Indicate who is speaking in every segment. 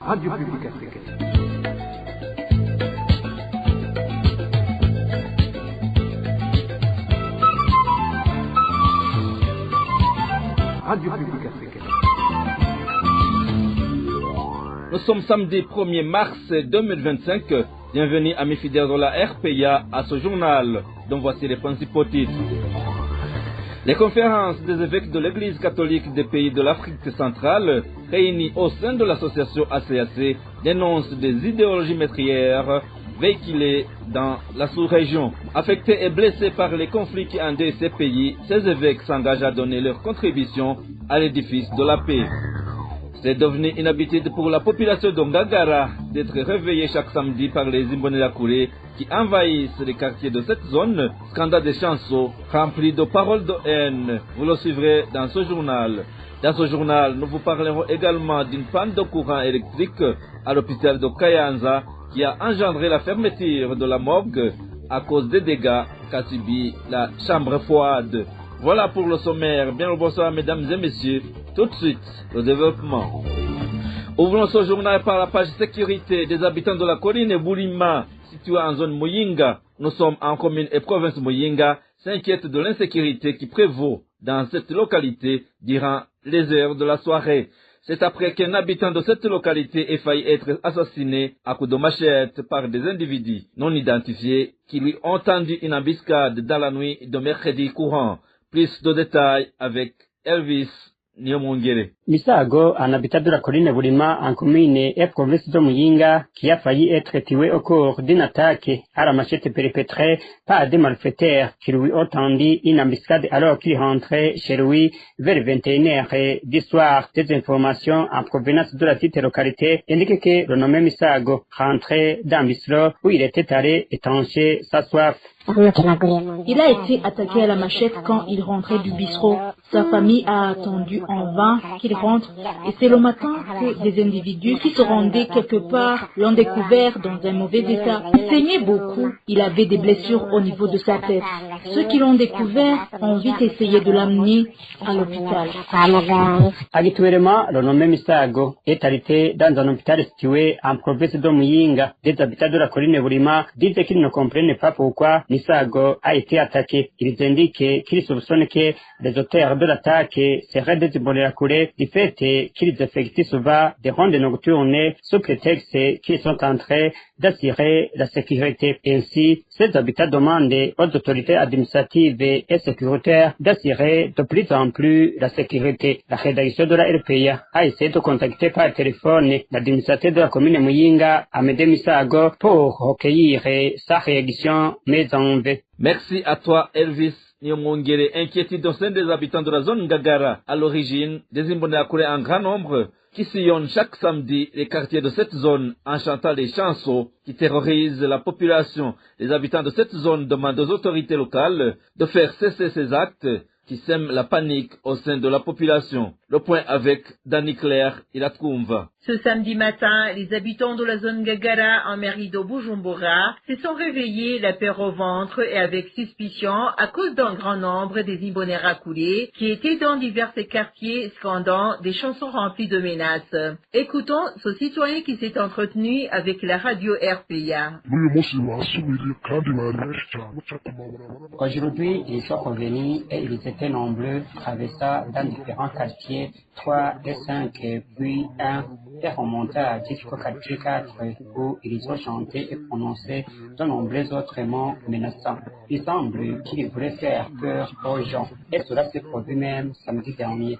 Speaker 1: Radio Publique Africaine. Radio Publique Africaine.
Speaker 2: Nous sommes samedi 1er mars 2025. Bienvenue à mes fidèles de la RPA à ce journal, dont voici les principaux titres. Les conférences des évêques de l'Église catholique des pays de l'Afrique centrale, réunis au sein de l'association ACAC, dénoncent des idéologies meurtrières véhiculées dans la sous-région. Affectés et blessés par les conflits qui endeuillent ces pays, ces évêques s'engagent à donner leur contribution à l'édifice de la paix. C'est devenu une habitude pour la population de Ngagara d'être réveillée chaque samedi par les Imbonerakure qui envahissent les quartiers de cette zone, scandant des chansons remplies de paroles de haine. Vous le suivrez dans ce journal. Dans ce journal, nous vous parlerons également d'une panne de courant électrique à l'hôpital de Kayanza qui a engendré la fermeture de la morgue à cause des dégâts qu'a subi la chambre froide. Voilà pour le sommaire. Bien le bonsoir mesdames et messieurs. Tout de suite, le développement. Ouvrons ce journal par la page sécurité des habitants de la colline Boulima, située en zone Muyinga. Nous sommes en commune et province Muyinga, s'inquiètent de l'insécurité qui prévaut dans cette localité durant les heures de la soirée. C'est après qu'un habitant de cette localité ait failli être assassiné à coups de machette par des individus non identifiés qui lui ont tendu une embuscade dans la nuit de mercredi courant. Plus de détails avec Elvis Niomongere.
Speaker 3: Misago, un habitant de la colline Boulima en commune et province de Muyinga, qui a failli être tué au cours d'une attaque à la machette perpétrée par des malfaiteurs qui lui ont tendu une embuscade alors qu'il rentrait chez lui vers 21h du soir. Des informations en provenance de la petite localité indiquent que le nommé Misago rentrait dans Bislo où il était allé étancher sa soif.
Speaker 4: Il a été attaqué à la machette quand il rentrait du bistrot. Sa famille a attendu en vain qu'il rentre et c'est le matin que des individus qui se rendaient quelque part l'ont découvert dans un mauvais état. Il saignait beaucoup, il avait des blessures au niveau de sa tête. Ceux qui l'ont découvert ont vite essayé de l'amener à l'hôpital.
Speaker 3: Actuellement, le nommé Misago est arrêté dans un hôpital situé en province de Muyinga. Des habitants de la colline Boulima disent qu'ils ne comprennent pas pourquoi Misago a été attaqué. Ils indiquent qu'ils soupçonnent que les auteurs de l'attaque seraient des Imbonerakure du fait qu'ils effectuent souvent des rondes nocturnes sous prétexte qu'ils sont en train d'assurer la sécurité. Ainsi, ces habitants demandent aux autorités administratives et sécuritaires d'assurer de plus en plus la sécurité. La rédaction de la RPA a essayé de contacter par téléphone l'administrateur de la commune Muyinga, Amédée Misago, pour recueillir sa réaction, mais en vain.
Speaker 2: Merci à toi Elvis Niomongere. Inquiétude au sein des habitants de la zone Ngagara, à l'origine des Imbonerakure en grand nombre, qui sillonnent chaque samedi les quartiers de cette zone en chantant des chansons qui terrorisent la population. Les habitants de cette zone demandent aux autorités locales de faire cesser ces actes qui sèment la panique au sein de la population. Le point avec Dani Claire Ilatkoumva.
Speaker 5: Ce samedi matin, les habitants de la zone Ngagara en mairie de Bujumbura se sont réveillés la peur au ventre et avec suspicion à cause d'un grand nombre des Imbonerakure qui étaient dans divers quartiers scandant des chansons remplies de menaces. Écoutons ce citoyen qui s'est entretenu avec la radio RPA.
Speaker 3: Aujourd'hui, ils sont revenus et ils étaient nombreux, traversant dans différents quartiers 3 et 5, puis 1, et remontant jusqu'au quartier 4, où ils ont chanté et prononcé de nombreux autres mots menaçants. Il semble qu'ils voulaient faire peur aux gens, et cela s'est produit même samedi dernier.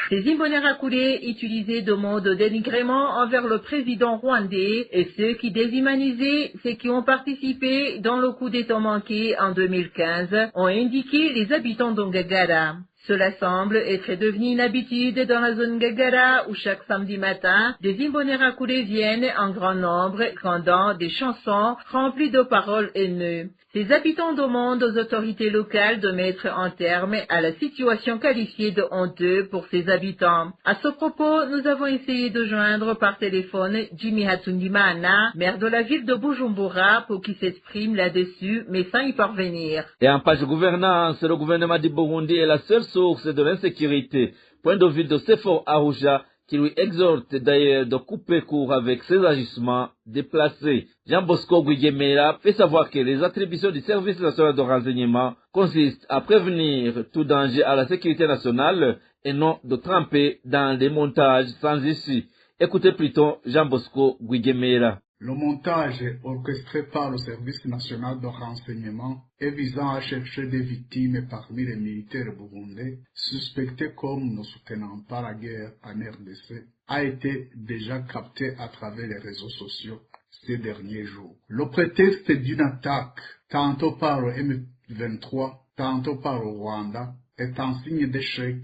Speaker 5: Ces Imbonerakure utilisaient de mots de dénigrement envers le président rwandais et ceux qui déshumanisaient ceux qui ont participé dans le coup d'État manqué en 2015, ont indiqué les habitants de Ngagara. Cela semble être devenu une habitude dans la zone Ngagara où chaque samedi matin, des Imbonerakure viennent en grand nombre scandant des chansons remplies de paroles haineuses. Ces habitants demandent aux autorités locales de mettre un terme à la situation qualifiée de honteux pour ces habitants. À ce propos, nous avons essayé de joindre par téléphone Jimmy Hatundimana, maire de la ville de Bujumbura, pour qu'il s'exprime là-dessus, mais sans y parvenir.
Speaker 2: Et en page gouvernance, le gouvernement du Burundi est la seule source de l'insécurité. Point de vue de Sefor Arusha, qui lui exhorte d'ailleurs de couper court avec ses agissements déplacés. Jean Bosco Guigemera fait savoir que les attributions du service national de renseignement consistent à prévenir tout danger à la sécurité nationale et non de tremper dans des montages sans issue. Écoutez plutôt Jean Bosco Guigemera.
Speaker 6: Le montage orchestré par le service national de renseignement et visant à chercher des victimes parmi les militaires burundais suspectés comme ne soutenant pas la guerre en RDC a été déjà capté à travers les réseaux sociaux ces derniers jours. Le prétexte d'une attaque, tantôt par le M23, tantôt par le Rwanda, est un signe d'échec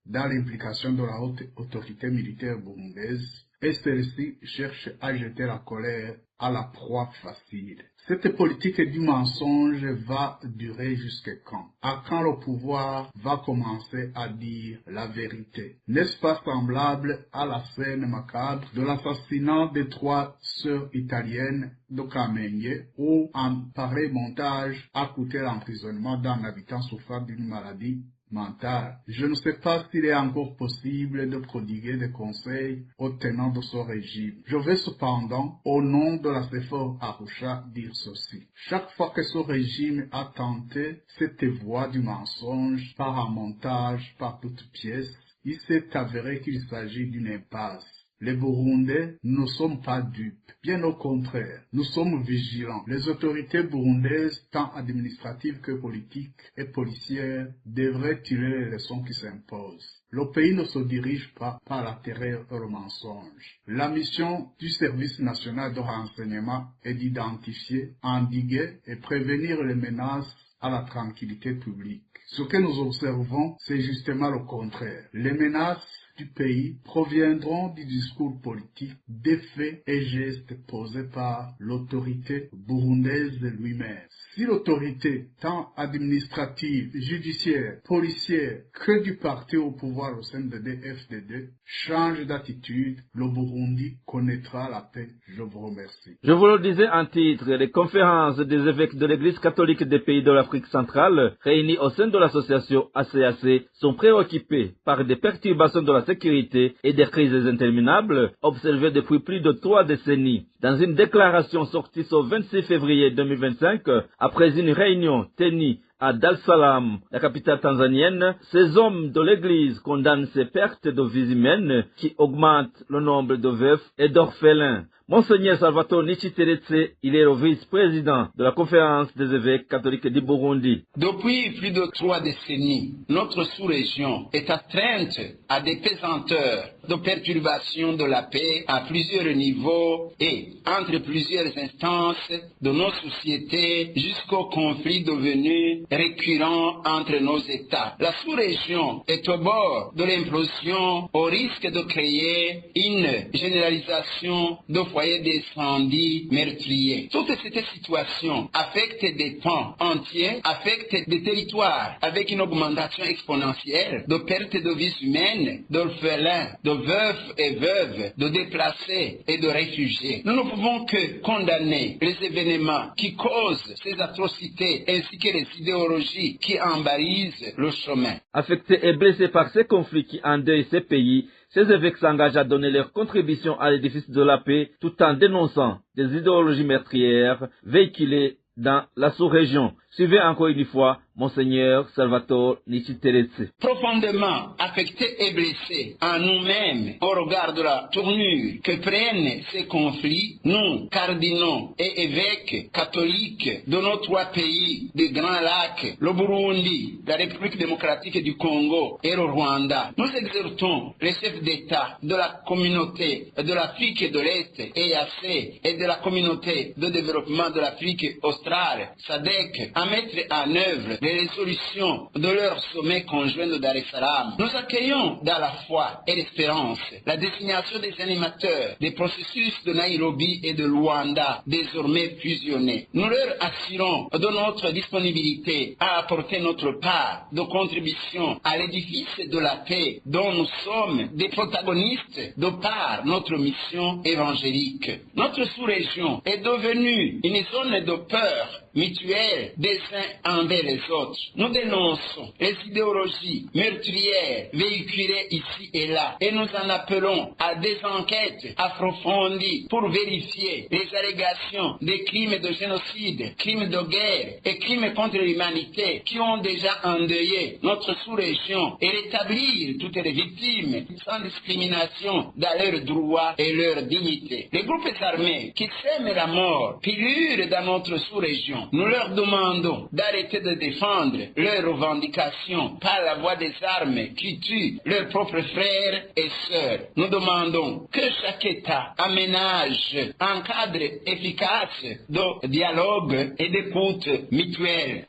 Speaker 6: dans l'implication de la haute autorité militaire burundaise, et celle-ci cherche à jeter la colère à la proie facile. Cette politique du mensonge va durer jusqu'à quand? À quand le pouvoir va commencer à dire la vérité? N'est-ce pas semblable à la scène macabre de l'assassinat des 3 sœurs italiennes de Kamenge, où un pareil montage a coûté l'emprisonnement d'un habitant souffrant d'une maladie mentale? Je ne sais pas s'il est encore possible de prodiguer des conseils aux tenants de ce régime. Je vais cependant, au nom de la Sefor Arusha, dire ceci. Chaque fois que ce régime a tenté cette voie du mensonge par un montage, par toute pièce, il s'est avéré qu'il s'agit d'une impasse. Les Burundais ne sont pas dupes. Bien au contraire, nous sommes vigilants. Les autorités burundaises, tant administratives que politiques et policières, devraient tirer les leçons qui s'imposent. Le pays ne se dirige pas par la terreur et le mensonge. La mission du service national de renseignement est d'identifier, endiguer et prévenir les menaces à la tranquillité publique. Ce que nous observons, c'est justement le contraire. Les menaces du pays proviendront du discours politique, des faits et gestes posés par l'autorité burundaise lui-même. Si l'autorité, tant administrative, judiciaire, policière, que du parti au pouvoir au sein de FDD, change d'attitude, le Burundi connaîtra la paix. Je vous remercie.
Speaker 2: Je vous le disais en titre, les conférences des évêques de l'Église catholique des pays de l'Afrique centrale, réunis au sein de l'association ACAC, sont préoccupés par des perturbations de la sécurité et des crises interminables observées depuis plus de 3 décennies. Dans une déclaration sortie ce 26 février 2025, après une réunion tenue à Dar es Salaam, la capitale tanzanienne, ces hommes de l'Église condamnent ces pertes de vies humaines qui augmentent le nombre de veufs et d'orphelins. Monseigneur Salvatore Nichiteretse, il est le vice-président de la conférence des évêques catholiques du Burundi.
Speaker 7: Depuis plus de 3 décennies, notre sous-région est atteinte à des pesanteurs de perturbation de la paix à plusieurs niveaux et entre plusieurs instances de nos sociétés jusqu'aux conflits devenus récurrents entre nos États. La sous-région est au bord de l'implosion au risque de créer une généralisation de foyers d'incendie meurtriers. Toute cette situation affecte des pans entiers, affecte des territoires avec une augmentation exponentielle de pertes de vies humaines, d'orphelins, de veufs et veuves, de déplacés et de réfugiés. Nous ne pouvons que condamner les événements qui causent ces atrocités ainsi que les idéologies qui embalisent le chemin.
Speaker 2: Affectés et blessés par ces conflits qui endeuillent ces pays, ces évêques s'engagent à donner leur contribution à l'édifice de la paix tout en dénonçant des idéologies meurtrières véhiculées dans la sous-région. Suivez encore une fois Monseigneur Salvatore Nichiteretse.
Speaker 7: Profondément affectés et blessés en nous-mêmes au regard de la tournure que prennent ces conflits, nous, cardinaux et évêques catholiques de nos 3 pays des Grands Lacs, le Burundi, la République démocratique du Congo et le Rwanda, nous exhortons les chefs d'État de la communauté de l'Afrique de l'Est, EAC, et de la communauté de développement de l'Afrique australe, SADC, à mettre en œuvre les résolutions de leur sommet conjoint de Dar es Salaam. Nous accueillons dans la foi et l'espérance la désignation des animateurs des processus de Nairobi et de Luanda, désormais fusionnés. Nous leur assurons de notre disponibilité à apporter notre part de contribution à l'édifice de la paix dont nous sommes des protagonistes de par notre mission évangélique. Notre sous-région est devenue une zone de peur mutuelle des uns envers les autres. Nous dénonçons les idéologies meurtrières véhiculées ici et là et nous en appelons à des enquêtes approfondies pour vérifier les allégations des crimes de génocide, crimes de guerre et crimes contre l'humanité qui ont déjà endeuillé notre sous-région et rétablir toutes les victimes sans discrimination dans leurs droits et leur dignité. Les groupes armés qui sèment la mort, pilulent dans notre sous-région, nous leur demandons d'arrêter de défendre leurs revendications par la voie des armes qui tuent leurs propres frères et sœurs. Nous demandons que chaque État aménage un cadre efficace de dialogue et d'écoute mutuelle.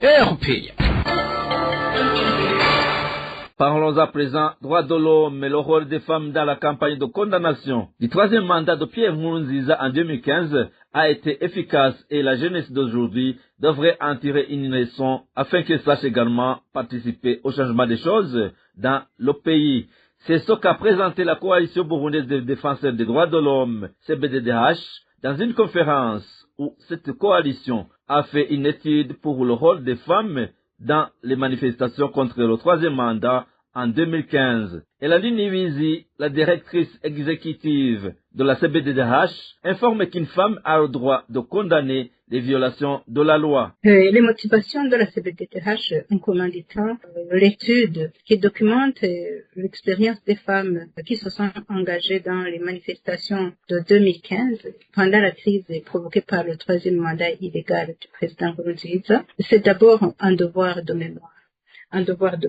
Speaker 2: Parlons à présent droits de l'homme et le rôle des femmes dans la campagne de condamnation. Le troisième mandat de Pierre Nkurunziza en 2015 a été efficace et la jeunesse d'aujourd'hui devrait en tirer une leçon afin qu'elle sache également participer au changement des choses dans le pays. C'est ce qu'a présenté la coalition burundaise des défenseurs des droits de l'homme, CBDDH, dans une conférence où cette coalition a fait une étude pour le rôle des femmes dans les manifestations contre le troisième mandat en 2015. Elandine Niwizi, la directrice exécutive de la CBDDH, informe qu'une femme a le droit de condamner les violations de la loi.
Speaker 8: Les motivations de la CBDDH ont commanditant l'étude qui documente l'expérience des femmes qui se sont engagées dans les manifestations de 2015 pendant la crise provoquée par le troisième mandat illégal du président Nkurunziza. C'est d'abord un devoir de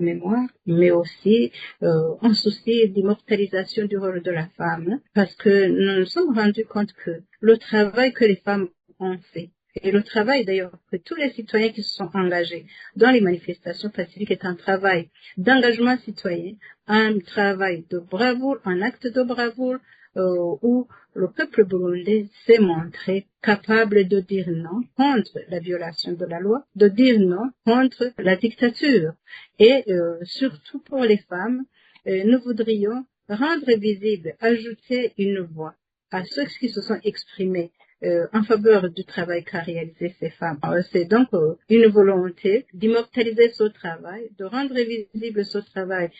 Speaker 8: mémoire, mais aussi un souci d'immortalisation du rôle de la femme, parce que nous nous sommes rendus compte que le travail que les femmes ont fait, et le travail d'ailleurs que tous les citoyens qui se sont engagés dans les manifestations pacifiques est un travail d'engagement citoyen, un travail de bravoure, un acte de bravoure, où le peuple burundais s'est montré capable de dire non contre la violation de la loi, de dire non contre la dictature. Et surtout pour les femmes, nous voudrions rendre visible, ajouter une voix à ceux qui se sont exprimés en faveur du travail qu'a réalisé ces femmes. C'est donc une volonté d'immortaliser ce travail, de rendre visible ce travail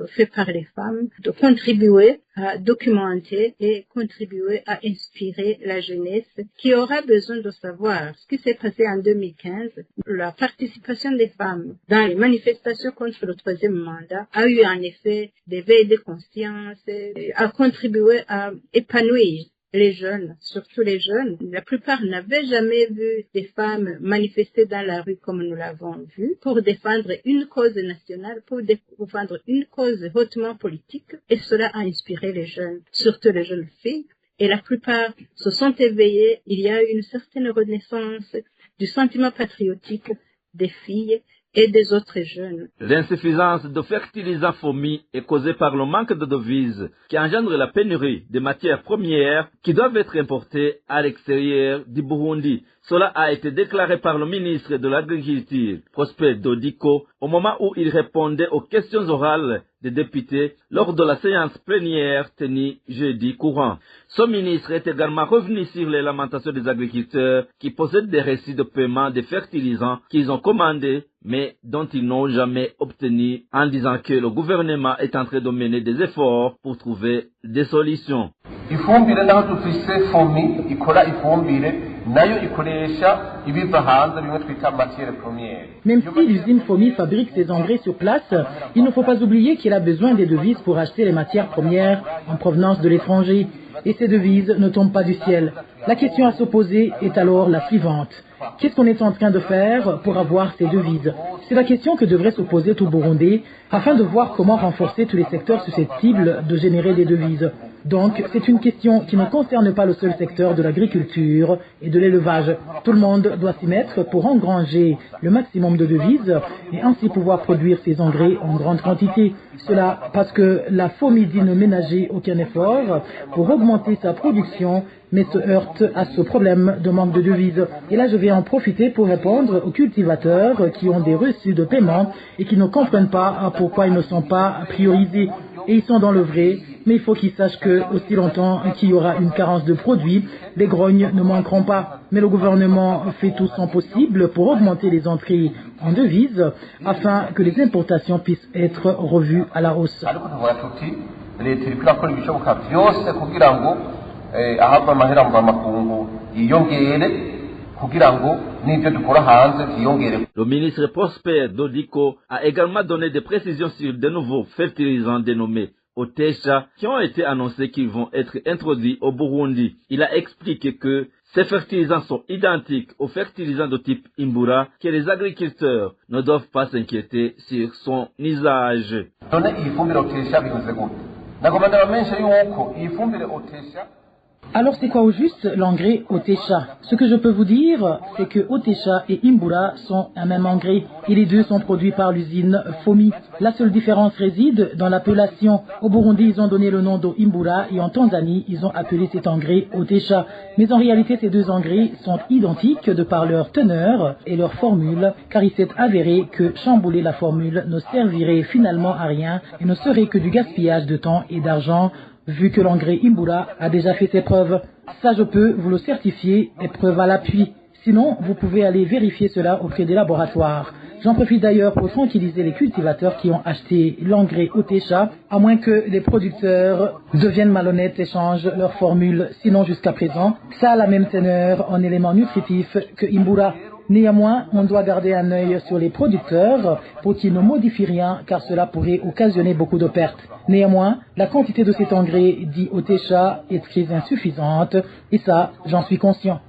Speaker 8: fait par les femmes, de contribuer à documenter et contribuer à inspirer la jeunesse qui aura besoin de savoir ce qui s'est passé en 2015. La participation des femmes dans les manifestations contre le troisième mandat a eu en effet d'éveil de conscience, a contribué à épanouir les jeunes, surtout les jeunes. La plupart n'avaient jamais vu des femmes manifester dans la rue comme nous l'avons vu, pour défendre une cause nationale, pour défendre une cause hautement politique. Et cela a inspiré les jeunes, surtout les jeunes filles. Et la plupart se sont éveillés. Il y a eu une certaine renaissance du sentiment patriotique des filles et des autres jeunes.
Speaker 2: L'insuffisance de fertilisants fourmis est causée par le manque de devises qui engendre la pénurie des matières premières qui doivent être importées à l'extérieur du Burundi. Cela a été déclaré par le ministre de l'Agriculture, Prosper Dodiko, au moment où il répondait aux questions orales des députés lors de la séance plénière tenue jeudi courant. Ce ministre est également revenu sur les lamentations des agriculteurs qui possèdent des récits de paiement des fertilisants qu'ils ont commandés mais dont ils n'ont jamais obtenu, en disant que le gouvernement est en train de mener des efforts pour trouver des solutions.
Speaker 9: Ifumbire naho dufise fomi ikora ifumbire nayo ikoresha ibiva hanze bimwe twita matière première.
Speaker 10: Même si l'usine Fomi fabrique ses engrais sur place, il ne faut pas oublier qu'il a besoin des devises pour acheter les matières premières en provenance de l'étranger. Et ces devises ne tombent pas du ciel. La question à se poser est alors la suivante. Qu'est-ce qu'on est en train de faire pour avoir ces devises? C'est la question que devrait se poser tout Burundais afin de voir comment renforcer tous les secteurs susceptibles de générer des devises. Donc, c'est une question qui ne concerne pas le seul secteur de l'agriculture et de l'élevage. Tout le monde doit s'y mettre pour engranger le maximum de devises et ainsi pouvoir produire ses engrais en grande quantité. Cela parce que la Fomidi ne ménageait aucun effort pour augmenter sa production, mais se heurte à ce problème de manque de devises. Et là, je vais en profiter pour répondre aux cultivateurs qui ont des reçus de paiement et qui ne comprennent pas pourquoi ils ne sont pas priorisés. et ils sont dans le vrai, mais il faut qu'ils sachent que aussi longtemps qu'il y aura une carence de produits, les grognes ne manqueront pas. Mais le gouvernement fait tout son possible pour augmenter les entrées en devises afin que les importations puissent être revues à la hausse.
Speaker 2: Le ministre Prosper Dodiko a également donné des précisions sur de nouveaux fertilisants dénommés Otesha qui ont été annoncés qu'ils vont être introduits au Burundi. Il a expliqué que ces fertilisants sont identiques aux fertilisants de type Imbura que les agriculteurs ne doivent pas s'inquiéter sur son usage.
Speaker 10: Alors c'est quoi au juste l'engrais Otesha? Ce que je peux vous dire, c'est que Otesha et Imbura sont un même engrais et les deux sont produits par l'usine Fomi. La seule différence réside dans l'appellation. Au Burundi, ils ont donné le nom d'Imbura et en Tanzanie, ils ont appelé cet engrais Otesha. Mais en réalité, ces deux engrais sont identiques de par leur teneur et leur formule, car il s'est avéré que chambouler la formule ne servirait finalement à rien et ne serait que du gaspillage de temps et d'argent, vu que l'engrais Imbura a déjà fait ses preuves. Ça, je peux vous le certifier, et preuve à l'appui. Sinon, vous pouvez aller vérifier cela auprès des laboratoires. J'en profite d'ailleurs pour tranquilliser les cultivateurs qui ont acheté l'engrais Otesha, à moins que les producteurs deviennent malhonnêtes et changent leur formule. Sinon, jusqu'à présent, ça a la même teneur en éléments nutritifs que Imbura. Néanmoins, on doit garder un œil sur les producteurs pour qu'ils ne modifient rien, car cela pourrait occasionner beaucoup de pertes. Néanmoins, la quantité de cet engrais dit Otesha est très insuffisante, et ça, j'en suis conscient.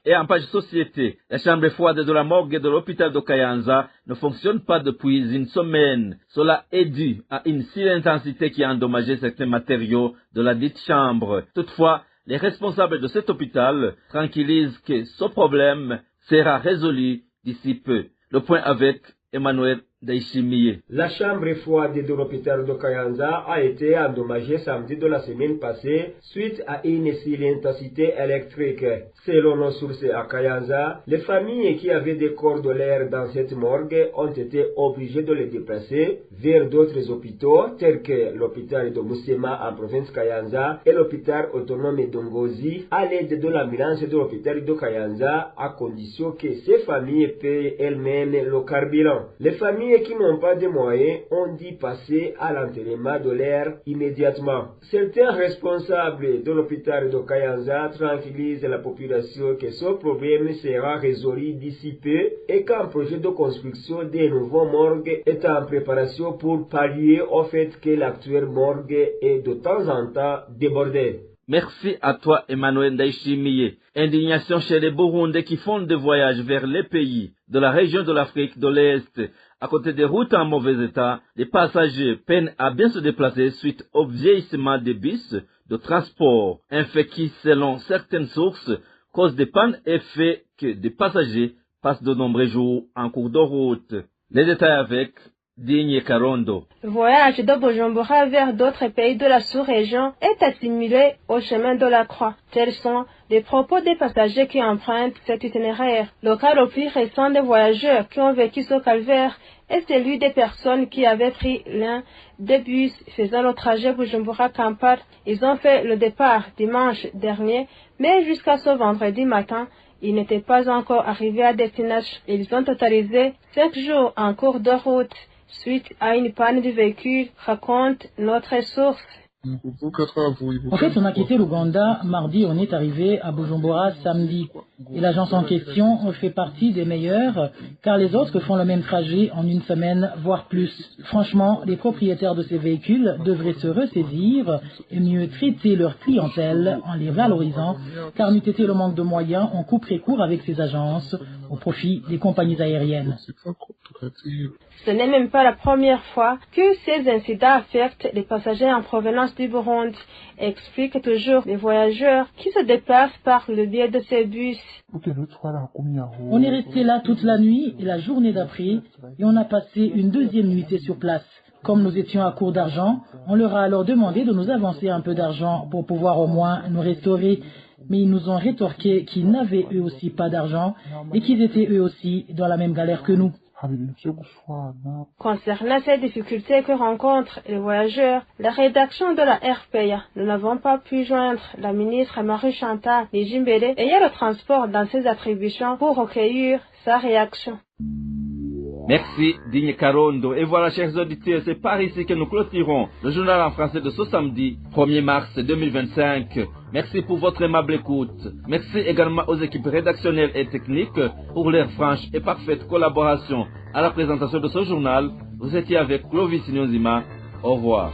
Speaker 2: Et en page société, la chambre froide de la morgue de l'hôpital de Kayanza ne fonctionne pas depuis une semaine. Cela est dû à une surintensité qui a endommagé certains matériaux de la dite chambre. Toutefois, les responsables de cet hôpital tranquillisent que ce problème sera résolu d'ici peu. Le point avec Emmanuel Daishimiye.
Speaker 11: La chambre froide de l'hôpital de Kayanza a été endommagée samedi de la semaine passée suite à une surintensité électrique. Selon nos sources à Kayanza, les familles qui avaient des corps de l'air dans cette morgue ont été obligées de les déplacer vers d'autres hôpitaux tels que l'hôpital de Musema en province Kayanza et l'hôpital autonome d'Ongozi à l'aide de l'ambulance de l'hôpital de Kayanza à condition que ces familles payent elles-mêmes le carburant. Les familles qui n'ont pas de moyens ont dû passer à l'enterrement de l'air immédiatement. Certains responsables de l'hôpital de Kayanza tranquillisent la population que ce problème sera résolu d'ici peu et qu'un projet de construction des nouveaux morgues est en préparation pour pallier au fait que l'actuelle morgue est de temps en temps débordée.
Speaker 2: Merci à toi, Emmanuel Daishimiye. Indignation chez les Burundais qui font des voyages vers les pays de la région de l'Afrique de l'Est. À côté des routes en mauvais état, les passagers peinent à bien se déplacer suite au vieillissement des bus de transport. Un fait qui, selon certaines sources, cause des pannes et fait que des passagers passent de nombreux jours en cours de route. Les détails avec Digne Karondo.
Speaker 12: Le voyage de Bujumbura vers d'autres pays de la sous-région est assimilé au chemin de la croix. Tels sont les propos des passagers qui empruntent cet itinéraire. Le cas le plus récent des voyageurs qui ont vécu ce calvaire est celui des personnes qui avaient pris l'un des bus faisant le trajet Bujumbura-Kampala. Ils ont fait le départ dimanche dernier, mais jusqu'à ce vendredi matin, ils n'étaient pas encore arrivés à destination. Ils ont totalisé 5 jours en cours de route suite à une panne du véhicule, raconte notre source.
Speaker 10: En fait, on a quitté l'Ouganda mardi, on est arrivé à Bujumbura samedi. Et l'agence en question fait partie des meilleures, car les autres font le même trajet en une semaine, voire plus. Franchement, les propriétaires de ces véhicules devraient se ressaisir et mieux traiter leur clientèle en les valorisant, car n'eût été le manque de moyens, on couperait court avec ces agences au profit des compagnies aériennes.
Speaker 12: Ce n'est même pas la première fois que ces incidents affectent les passagers en provenance du Burundi, explique toujours les voyageurs qui se déplacent par le biais de ces bus.
Speaker 10: On est resté là toute la nuit et la journée d'après et on a passé une deuxième nuitée sur place. Comme nous étions à court d'argent, on leur a alors demandé de nous avancer un peu d'argent pour pouvoir au moins nous restaurer. mais ils nous ont rétorqué qu'ils n'avaient eux aussi pas d'argent et qu'ils étaient eux aussi dans la même galère que nous.
Speaker 12: Concernant ces difficultés que rencontrent les voyageurs, la rédaction de la RPA, nous n'avons pas pu joindre la ministre Marie-Chantal Nijimbere ayant le transport dans ses attributions pour recueillir sa réaction.
Speaker 2: Merci Digne Karondo. Et voilà, chers auditeurs, c'est par ici que nous clôturons le journal en français de ce samedi 1er mars 2025. Merci pour votre aimable écoute. Merci également aux équipes rédactionnelles et techniques pour leur franche et parfaite collaboration à la présentation de ce journal. Vous étiez avec Clovis Nyonzima. Au revoir.